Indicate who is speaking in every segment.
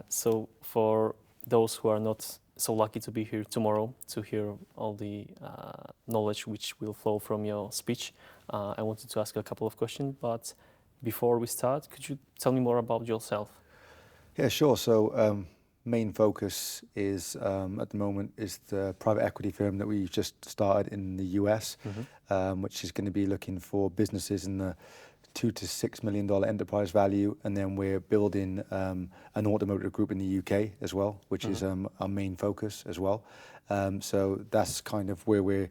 Speaker 1: So for those who are not so lucky to be here tomorrow to hear all the knowledge which will flow from your speech, I wanted to ask a couple of questions. But before we start, could you tell me more about yourself?
Speaker 2: Yeah, sure. So main focus is at the moment is the private equity firm that we've just started in the US, which is going to be looking for businesses in the $2 to $6 million enterprise value, and then we're building an automotive group in the UK as well, which is our main focus as well. So that's kind of where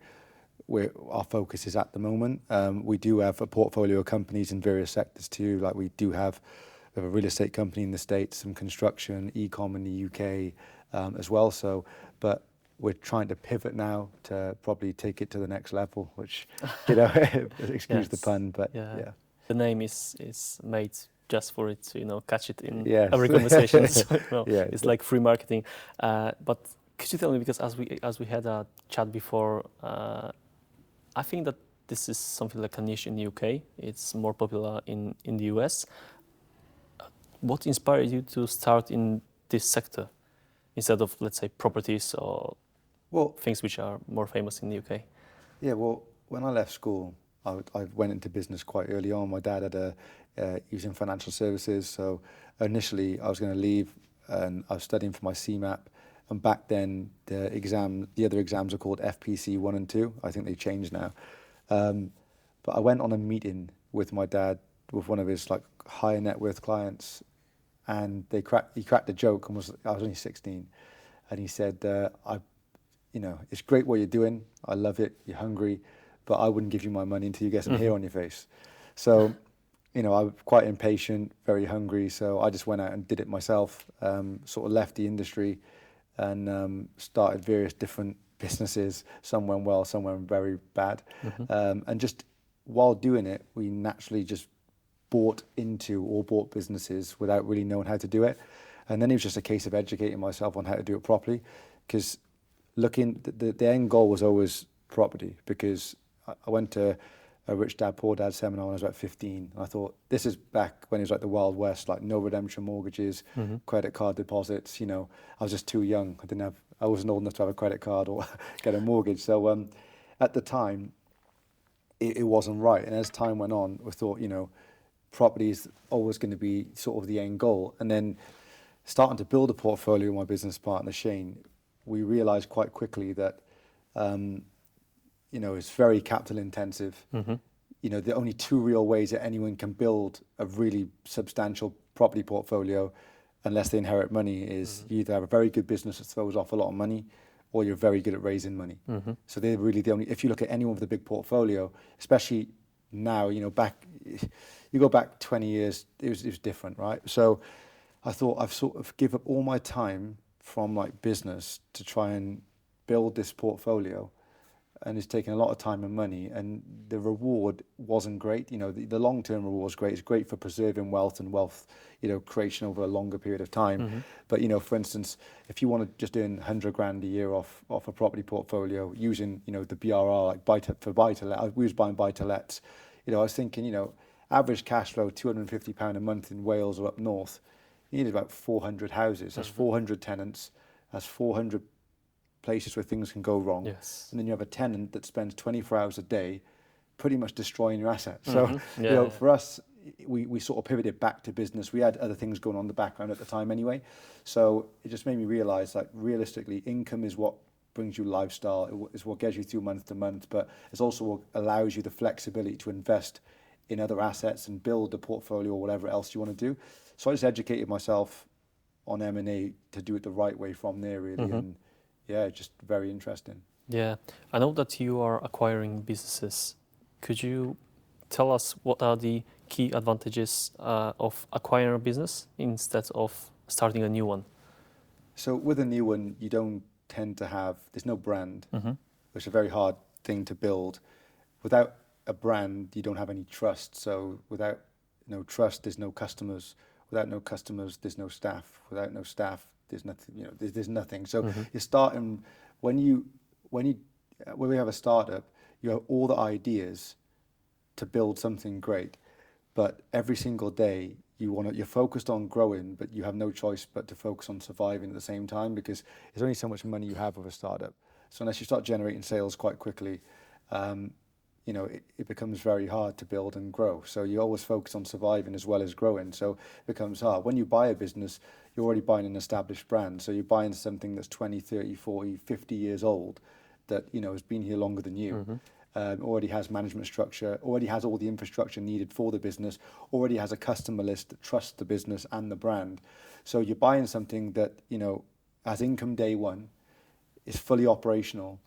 Speaker 2: our focus is at the moment. We do have a portfolio of companies in various sectors too. Like we have a real estate company in the States, some construction, e-com in the UK as well. So, but we're trying to pivot now to probably take it to the next level, which, excuse the pun, but yeah.
Speaker 1: The name is made just for it to, catch it in
Speaker 2: Yes.
Speaker 1: every conversation. So,
Speaker 2: Yeah,
Speaker 1: it's like free marketing. But could you tell me, because as we had a chat before, I think that this is something like a niche in the UK. It's more popular in the US. What inspired you to start in this sector instead of, let's say, properties or things which are more famous in the UK?
Speaker 2: Yeah, well, when I left school, I went into business quite early on. My dad he was in financial services, so initially I was going to leave, and I was studying for my CMAP. And back then, the other exams are called FPC 1 and 2. I think they changed now. But I went on a meeting with my dad with one of his like higher net worth clients, and he cracked a joke, and I was only 16, and he said, it's great what you're doing. I love it. You're hungry, but I wouldn't give you my money until you get some hair on your face. So, I'm quite impatient, very hungry. So I just went out and did it myself, sort of left the industry and started various different businesses. Some went well, some went very bad. And just while doing it, we naturally just bought businesses without really knowing how to do it. And then it was just a case of educating myself on how to do it properly, because the end goal was always property, because I went to a Rich Dad Poor Dad seminar when I was about 15, and I thought, this is back when it was like the Wild West, like no redemption mortgages, credit card deposits. I was just too young. I wasn't old enough to have a credit card or get a mortgage. So at the time, it wasn't right. And as time went on, we thought, property is always going to be sort of the end goal. And then starting to build a portfolio with my business partner, Shane, we realized quite quickly that, it's very capital intensive. The only two real ways that anyone can build a really substantial property portfolio, unless they inherit money, is you either have a very good business that throws off a lot of money, or you're very good at raising money. So they're really the only, if you look at anyone with a big portfolio, especially now, you go back 20 years, it was different, right? So I thought I've sort of give up all my time from like business to try and build this portfolio, and it's taken a lot of time and money, and the reward wasn't great. The long-term reward was great. It's great for preserving wealth and wealth, creation over a longer period of time. But, for instance, if you want to just earn 100 grand a year off a property portfolio using, the BRR, like buy-to-let, we was buying buy-to-lets. I was thinking, average cash flow, £250 a month in Wales or up north, you need about 400 houses. That's 400 tenants. That's 400 places where things can go wrong.
Speaker 1: Yes.
Speaker 2: And then you have a tenant that spends 24 hours a day pretty much destroying your assets. So, for us, we sort of pivoted back to business. We had other things going on in the background at the time anyway. So it just made me realize, like, realistically, income is what brings you lifestyle. It's what gets you through month to month, but it's also what allows you the flexibility to invest in other assets and build a portfolio or whatever else you want to do. So I just educated myself on M&A to do it the right way from there, really. And yeah, just very interesting.
Speaker 1: Yeah, I know that you are acquiring businesses. Could you tell us what are the key advantages of acquiring a business instead of starting a new one?
Speaker 2: So with a new one, you don't tend to there's no brand, which is a very hard thing to build. Without a brand, you don't have any trust. So without no trust, there's no customers. Without no customers, there's no staff. Without no staff, there's nothing. There's nothing. So you're starting when we have a startup, you have all the ideas to build something great, but every single day you're focused on growing, but you have no choice but to focus on surviving at the same time, because there's only so much money you have with a startup. So unless you start generating sales quite quickly, it becomes very hard to build and grow. So you always focus on surviving as well as growing. So it becomes hard. When you buy a business, you're already buying an established brand. So you're buying something that's 20, 30, 40, 50 years old that, has been here longer than you. Already has management structure, already has all the infrastructure needed for the business, already has a customer list that trusts the business and the brand. So you're buying something that, has income day one, is fully operational,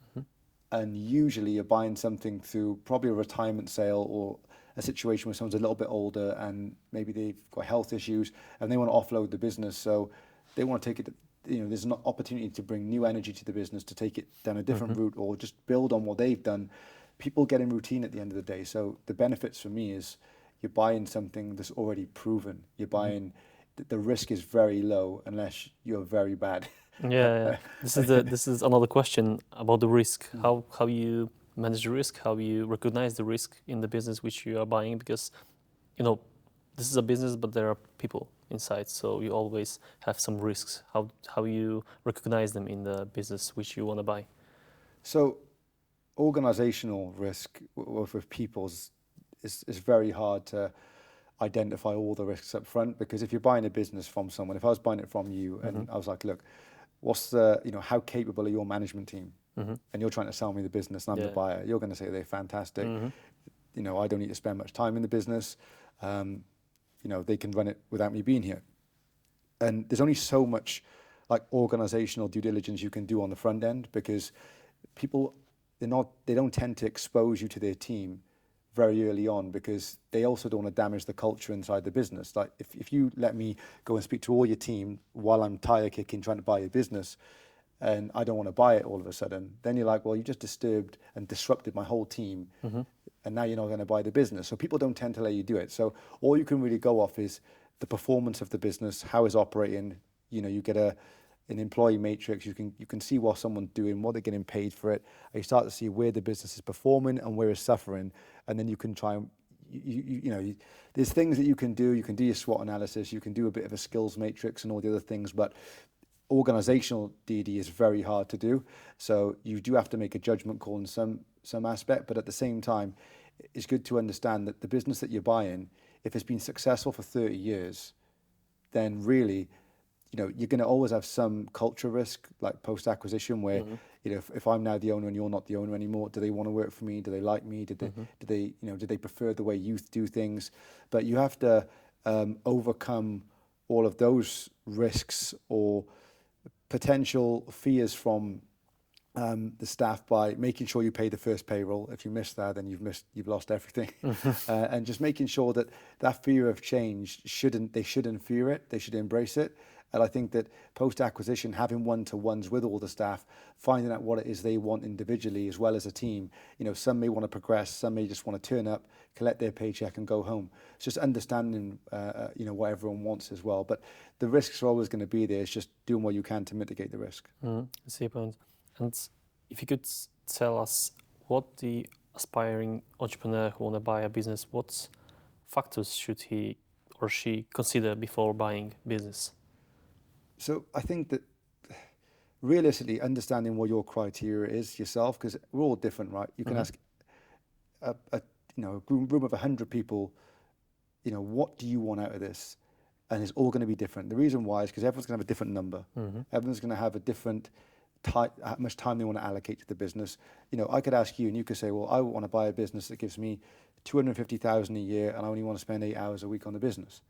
Speaker 2: and usually you're buying something through probably a retirement sale or a situation where someone's a little bit older and maybe they've got health issues and they want to offload the business. So they want to take it, there's an opportunity to bring new energy to the business, to take it down a different route or just build on what they've done. People get in routine at the end of the day. So the benefits for me is you're buying something that's already proven. You're buying, the risk is very low unless you're very bad.
Speaker 1: Yeah. This is another question about the risk. How you manage the risk, how you recognize the risk in the business which you are buying, because this is a business, but there are people inside, so you always have some risks. How you recognize them in the business which you want to buy?
Speaker 2: So organizational risk with people is very hard to identify all the risks up front, because if you're buying a business from someone, if I was buying it from you and I was like, look, what's how capable are your management team? And you're trying to sell me the business and I'm the buyer, you're going to say they're fantastic. I don't need to spend much time in the business. They can run it without me being here. And there's only so much like organizational due diligence you can do on the front end, because people, they don't tend to expose you to their team very early on, because they also don't want to damage the culture inside the business. Like if you let me go and speak to all your team while I'm tire kicking trying to buy your business and I don't want to buy it all of a sudden, then you're like, well, you just disturbed and disrupted my whole team and now you're not going to buy the business. So people don't tend to let you do it. So all you can really go off is the performance of the business, how it's operating. You get an employee matrix, you can see what someone's doing, what they're getting paid for it. And you start to see where the business is performing and where it's suffering, and then you can try and there's things that you can do. You can do your SWOT analysis, you can do a bit of a skills matrix and all the other things, but organizational DD is very hard to do. So you do have to make a judgment call in some aspect, but at the same time, it's good to understand that the business that you're buying, if it's been successful for 30 years, then really you're going to always have some culture risk, like post-acquisition, where if I'm now the owner and you're not the owner anymore, do they want to work for me? Do they like me? Do they prefer the way you do things? But you have to overcome all of those risks or potential fears from the staff by making sure you pay the first payroll. If you miss that, then you've lost everything. And just making sure that fear of change they shouldn't fear it, they should embrace it. And I think that post-acquisition, having one-to-ones with all the staff, finding out what it is they want individually as well as a team. Some may want to progress, some may just want to turn up, collect their paycheck and go home. It's just understanding, what everyone wants as well. But the risks are always going to be there. It's just doing what you can to mitigate the risk.
Speaker 1: I see your point. And if you could tell us what the aspiring entrepreneur who want to buy a business, what factors should he or she consider before buying business?
Speaker 2: So I think that realistically understanding what your criteria is yourself, because we're all different, right? You can ask a room of 100 people, what do you want out of this? And it's all going to be different. The reason why is because everyone's going to have a different number. Everyone's going to have a different how much time they want to allocate to the business. I could ask you and you could say, well, I want to buy a business that gives me 250,000 a year and I only want to spend 8 hours a week on the business.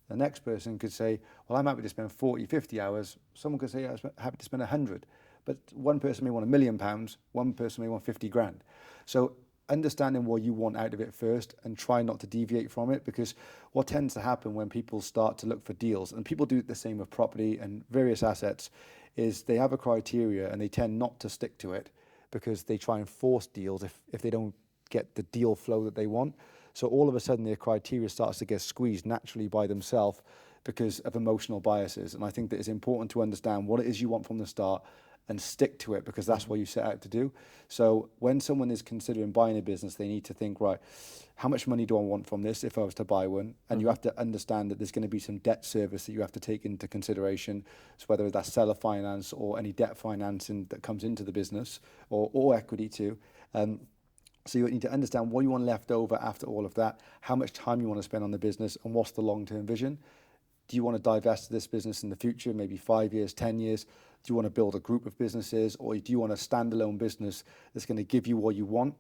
Speaker 2: The next person could say, well, I'm happy to spend 40, 50 hours. Someone could say, I'm happy to spend 100. But one person may want £1 million, one person may want 50 grand. So understanding what you want out of it first and try not to deviate from it, because what tends to happen when people start to look for deals, and people do the same with property and various assets, is they have a criteria and they tend not to stick to it because they try and force deals if they don't get the deal flow that they want. So all of a sudden their criteria starts to get squeezed naturally by themselves because of emotional biases. And I think that it's important to understand what it is you want from the start and stick to it because that's what you set out to do. So when someone is considering buying a business, they need to think, right, how much money do I want from this if I was to buy one? And you have to understand that there's going to be some debt service that you have to take into consideration. So whether that's seller finance or any debt financing that comes into the business or equity too. So you need to understand what you want left over after all of that, how much time you want to spend on the business, and what's the long-term vision. Do you want to divest this business in the future, maybe 5 years, 10 years? Do you want to build a group of businesses, or do you want a standalone business that's going to give you what you want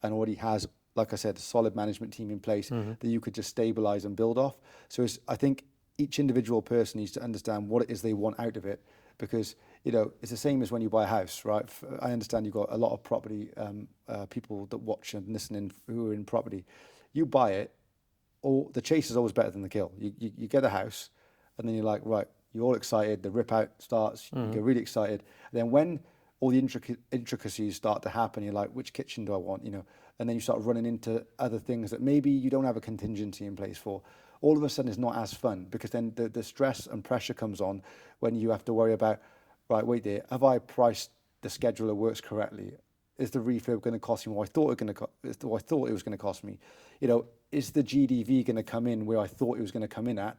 Speaker 2: and already has, like I said, a solid management team in place that you could just stabilize and build off? So I think each individual person needs to understand what it is they want out of it, because it's the same as when you buy a house, right? I understand you've got a lot of property people that watch and listen in who are in property. You buy it, or the chase is always better than the kill. You get a house, and then you're like, right, you're all excited. The rip out starts. You get really excited. And then when all the intricacies start to happen, you're like, which kitchen do I want? And then you start running into other things that maybe you don't have a contingency in place for. All of a sudden, it's not as fun, because then the stress and pressure comes on when you have to worry about, right, wait there, have I priced the schedule of works correctly? Is the refurb going to cost me what I thought it was going to cost me? Is the GDV going to come in where I thought it was going to come in at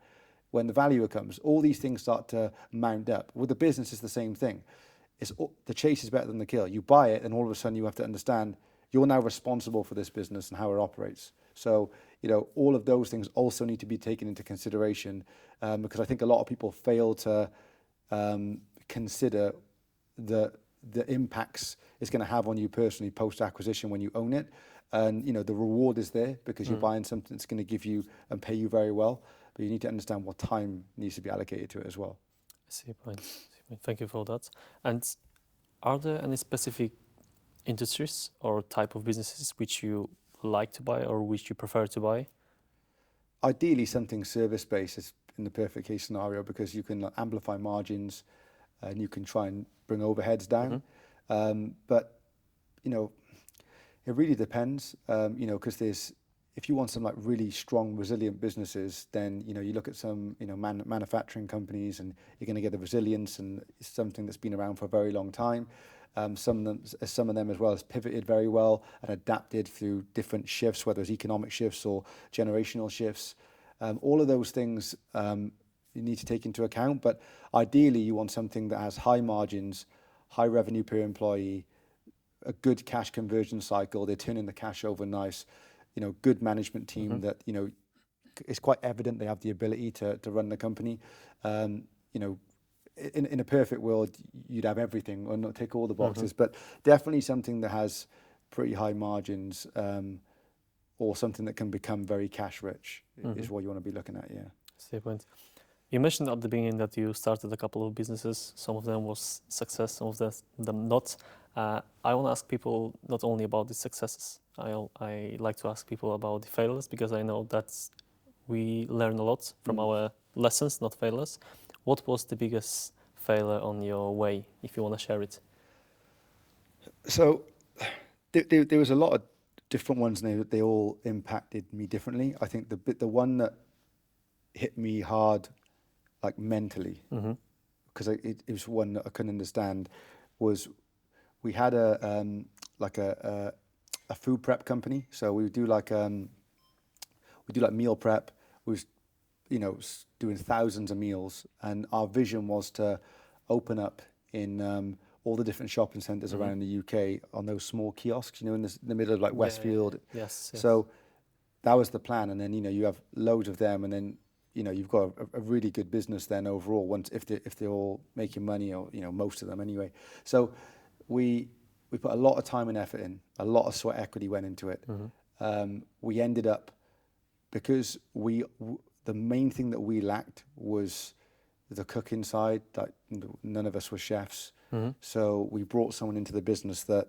Speaker 2: when the valuer comes? All these things start to mount up. With the business, it's the same thing. The chase is better than the kill. You buy it, and all of a sudden you have to understand you're now responsible for this business and how it operates. So, all of those things also need to be taken into consideration, because I think a lot of people fail to consider the impacts it's going to have on you personally post-acquisition when you own it. And, the reward is there because you're buying something that's going to give you and pay you very well. But you need to understand what time needs to be allocated to it as well.
Speaker 1: I see your point. Thank you for that. And are there any specific industries or type of businesses which you like to buy or which you prefer to buy?
Speaker 2: Ideally, something service-based is in the perfect case scenario, because you can amplify margins and you can try and bring overheads down. But, it really depends, because if you want some like really strong, resilient businesses, then, you look at some, manufacturing companies, and you're going to get the resilience, and it's something that's been around for a very long time. Some of them as well has pivoted very well and adapted through different shifts, whether it's economic shifts or generational shifts. All of those things you need to take into account. But ideally, you want something that has high margins, high revenue per employee, a good cash conversion cycle. They're turning the cash over nice, good management team that, it's quite evident they have the ability to run the company. In a perfect world, you'd have everything or not tick all the boxes, but definitely something that has pretty high margins, or something that can become very cash rich is what you want to be looking at. Yeah.
Speaker 1: See your point. You mentioned at the beginning that you started a couple of businesses. Some of them was success, some of them not. I want to ask people not only about the successes. I like to ask people about the failures, because I know that we learn a lot from our lessons, not failures. What was the biggest failure on your way, if you want to share it?
Speaker 2: So there was a lot of different ones, and they all impacted me differently. I think the one that hit me hard, like mentally, because it was one that I couldn't understand, was we had a food prep company. So we do like meal prep. We was, doing thousands of meals, and our vision was to open up in all the different shopping centres around the UK on those small kiosks, in the middle of like Westfield.
Speaker 1: Yes.
Speaker 2: So that was the plan, and then you have loads of them, and then you've got a really good business then overall. Once if they're all making money, or most of them anyway. So we put a lot of time and effort in, a lot of sweat equity went into it. We ended up, because the main thing that we lacked was the cooking side. That none of us were chefs, so we brought someone into the business that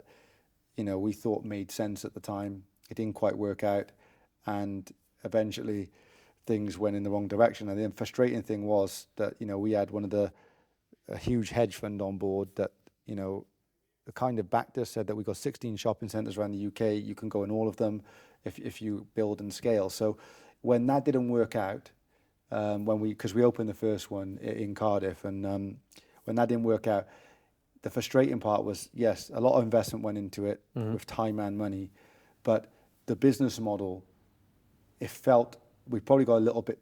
Speaker 2: we thought made sense at the time. It didn't quite work out, and eventually things went in the wrong direction. And the frustrating thing was that we had a huge hedge fund on board that kind of backed us, said that we got 16 shopping centres around the UK. You can go in all of them if you build and scale. So when that didn't work out, because we opened the first one in Cardiff, and when that didn't work out, the frustrating part was, yes, a lot of investment went into it with time and money, but the business model, it felt we probably got a little bit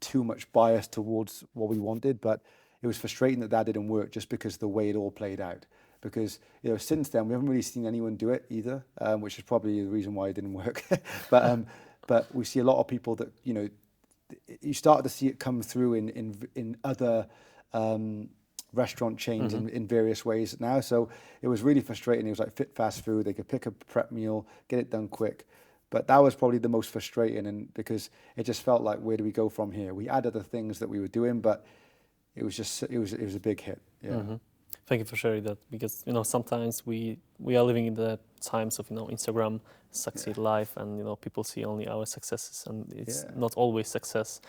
Speaker 2: too much bias towards what we wanted, but it was frustrating that didn't work just because of the way it all played out. Because since then we haven't really seen anyone do it either, which is probably the reason why it didn't work. But we see a lot of people that you started to see it come through in other restaurant chains in various ways now. So it was really frustrating. It was like fit fast food. They could pick a prep meal, get it done quick. But that was probably the most frustrating, and because it just felt like, where do we go from here? We had other things that we were doing, but it was a big hit. Yeah.
Speaker 1: Thank you for sharing that, because sometimes we are living in the times of Instagram succeed life, and people see only our successes, and it's not always success.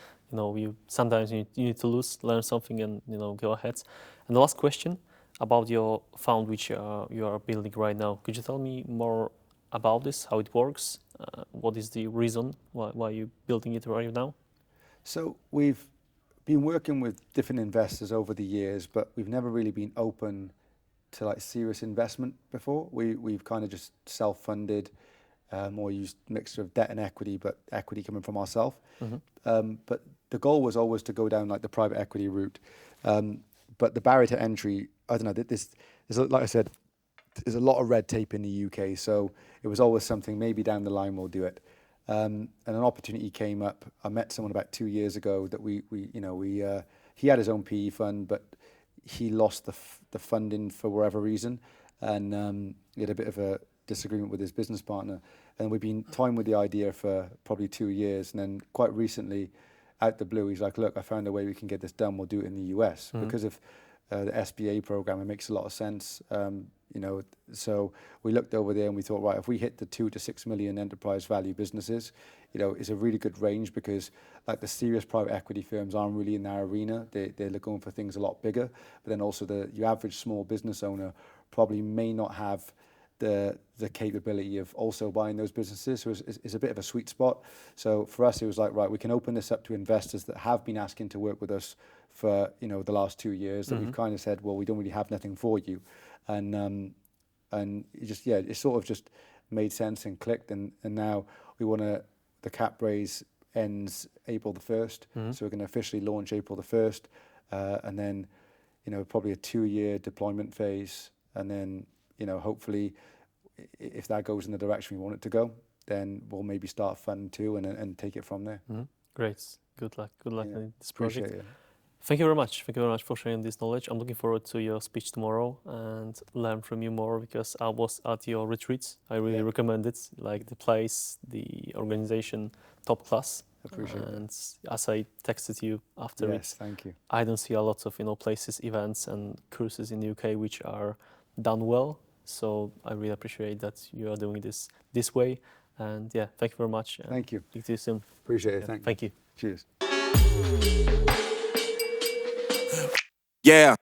Speaker 1: Sometimes you need to learn something, and go ahead. And the last question about your fund, which you are building right now. Could you tell me more about this, how it works? What is the reason why you're building it right now?
Speaker 2: So we've been working with different investors over the years, but we've never really been open to like serious investment before. We've kind of just self-funded, or used a mixture of debt and equity, but equity coming from ourselves. But the goal was always to go down like the private equity route. But the barrier to entry, I don't know, there's like I said, there's a lot of red tape in the UK, so it was always something, maybe down the line we'll do it. And an opportunity came up. I met someone about 2 years ago that he had his own PE fund, but he lost the funding for whatever reason, and he had a bit of a disagreement with his business partner. And we've been toying with the idea for probably 2 years, and then quite recently, out the blue, he's like, "Look, I found a way we can get this done. We'll do it in the US because of the SBA program. It makes a lot of sense." So we looked over there and we thought, right, if we hit the 2 to 6 million enterprise value businesses, it's a really good range, because like the serious private equity firms aren't really in that arena. They're looking for things a lot bigger. But then also your average small business owner probably may not have the capability of also buying those businesses. So it's a bit of a sweet spot. So for us, it was like, right, we can open this up to investors that have been asking to work with us for the last 2 years, that we've kind of said, well, we don't really have nothing for you. And it sort of just made sense and clicked, and now the cap raise ends April the 1st, so we're going to officially launch April the 1st, and then probably a 2-year deployment phase, and then hopefully if that goes in the direction we want it to go, then we'll maybe start Fund 2 and take it from there.
Speaker 1: Great, good luck in this project.
Speaker 2: Appreciate it.
Speaker 1: Thank you very much for sharing this knowledge. I'm looking forward to your speech tomorrow and learn from you more, because I was at your retreats. I really recommend it, like the place, the organization, top class.
Speaker 2: Appreciate it.
Speaker 1: And as I texted you after it,
Speaker 2: thank you.
Speaker 1: I don't see a lot of places, events and cruises in the UK which are done well. So I really appreciate that you are doing this way. And thank you very much.
Speaker 2: Thank you.
Speaker 1: Speak to you soon.
Speaker 2: Appreciate it.
Speaker 1: Thank you.
Speaker 2: Cheers.
Speaker 3: Yeah.